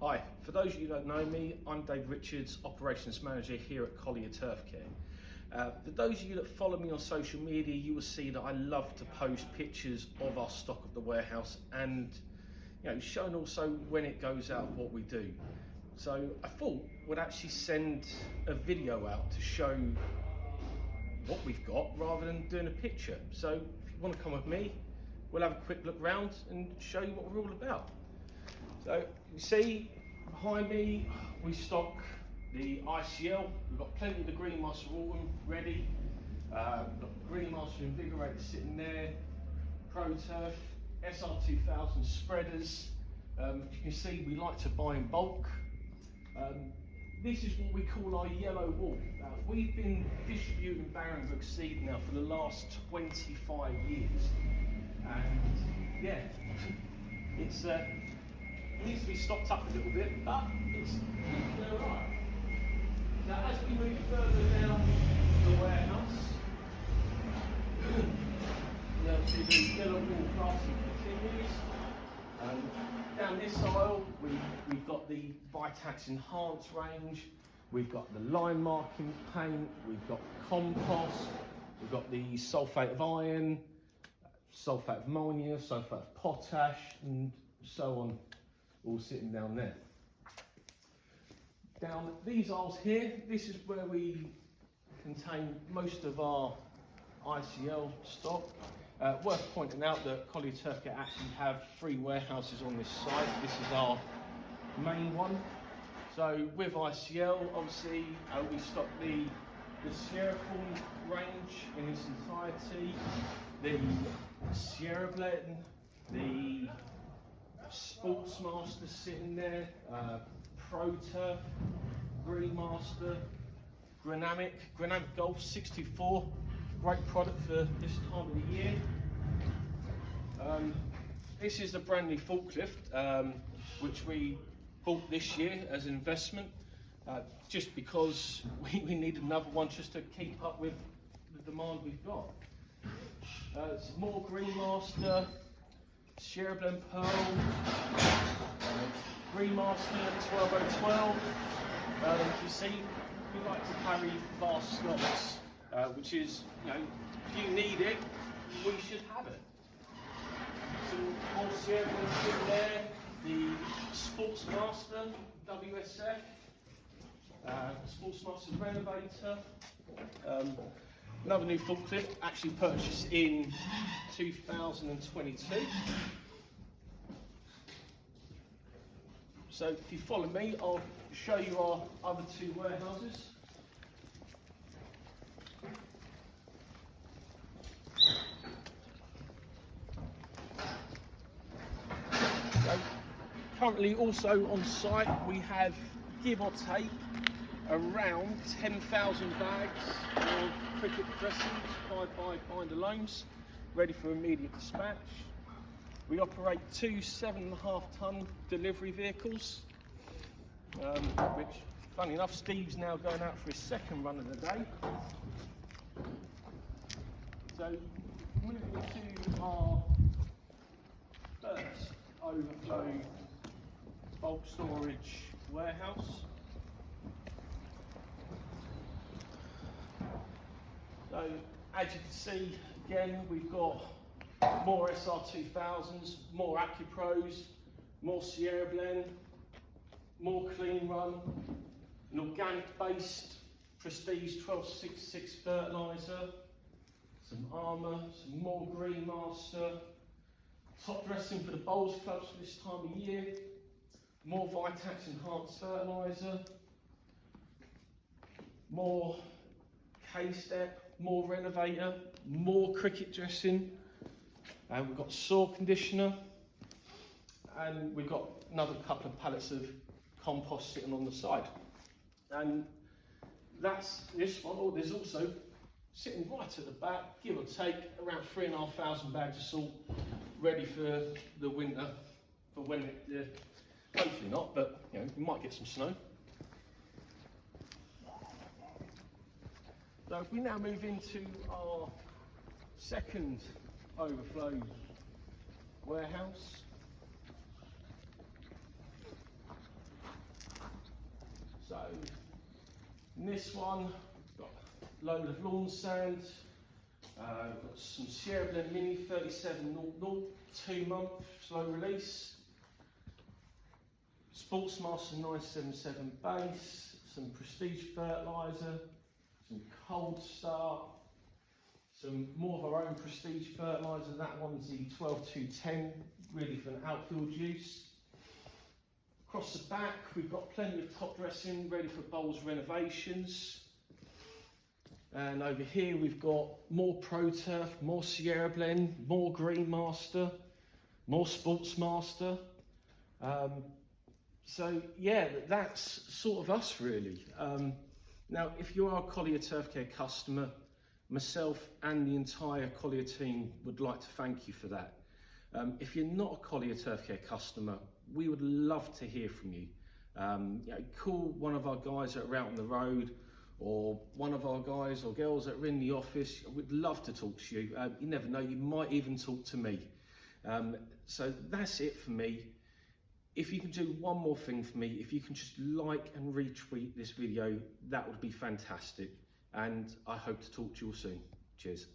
Hi, for those of you who don't know me, I'm Dave Richards, Operations Manager here at Collier Turf Care. For those of you that follow me on social media, you will see that I love to post pictures of our stock at the warehouse and showing also when it goes out what we do. So I thought we'd actually send a video out to show what we've got rather than doing a picture. So if you want to come with me, we'll have a quick look round and show you what we're all about. So you see behind me, we stock the ICL. We've got plenty of the Green Master Autumn ready. We've got Green Master Invigorator sitting there, Pro Turf, SR2000 spreaders. You can see we like to buy in bulk. This is what we call our yellow wool. We've been distributing Barenbrug seed now for the last 25 years. And yeah, it's needs to be stocked up a little bit, but it's alright. Now as we move further down the warehouse, the yellow wool planting continues. Down this aisle, we've got the Vitax Enhanced range, we've got the line marking paint, we've got compost, we've got the sulphate of iron, sulphate of ammonia, sulphate of potash, and so on, all sitting down there. Down these aisles here, this is where we contain most of our ICL stock. Worth pointing out that Collier Turf Care actually have 3 warehouses on this site. This is our main one. So with ICL, obviously, we stock the Sierra Form range in its entirety, the Sierra Blend, the Sportsmaster sitting there, Pro Turf, Green Master, Granamic Golf 64. Great product for this time of the year. This is the brand new forklift, which we bought this year as an investment, just because we needed another one just to keep up with the demand we've got. Some more Green Master, Sierra Blend Pearl, Green Master 12/12. You see, we like to carry vast stocks. Which is, if you need it, we should have it. Some more Sierra Blend sitting there, the Sportsmaster WSF, Sportsmaster Renovator, another new forklift, actually purchased in 2022. So if you follow me, I'll show you our other 2 warehouses. Currently also on site we have, give or take, around 10,000 bags of cricket dressings supplied by Binder Loans, ready for immediate dispatch. We operate 2 7.5 ton delivery vehicles, which, funny enough, Steve's now going out for his 2nd run of the day. So moving to our first overflow bulk storage warehouse. So as you can see, again, we've got more SR2000s, more Aquatrols, more Sierra Blend, more Clean Run, an organic based Prestige 1266 fertiliser, some Armour, some more Green Master, top dressing for the bowls clubs for this time of year, more Vitax Enhanced fertiliser, more K-Step, more Renovator, more cricket dressing, and we've got soil conditioner, and we've got another couple of pallets of compost sitting on the side. And that's this one. Oh, there's also sitting right at the back, give or take, around 3,500 bags of salt, ready for the winter, for when it, hopefully not, but we might get some snow. So if we now move into our 2nd overflow warehouse, In this one, we've got a load of lawn sand. We've got some Sierra Blend Mini 3700, 2 month slow release. Sportsmaster 977 base, some Prestige fertiliser, some Cold Start, some more of our own Prestige fertiliser. That one's the 12210, really for an outfield use. Across the back, we've got plenty of top dressing ready for bowls renovations. And over here, we've got more Pro Turf, more Sierra Blend, more Green Master, more Sportsmaster. So yeah, that's sort of us really. Now, if you are a Collier Turf Care customer, myself and the entire Collier team would like to thank you for that. If you're not a Collier Turf Care customer, we would love to hear from you. Call one of our guys that are out on the road, or one of our guys or girls that are in the office. We'd love to talk to you. You never know, you might even talk to me. So that's it for me. If you can do one more thing for me, if you can just like and retweet this video, that would be fantastic. And I hope to talk to you all soon. Cheers.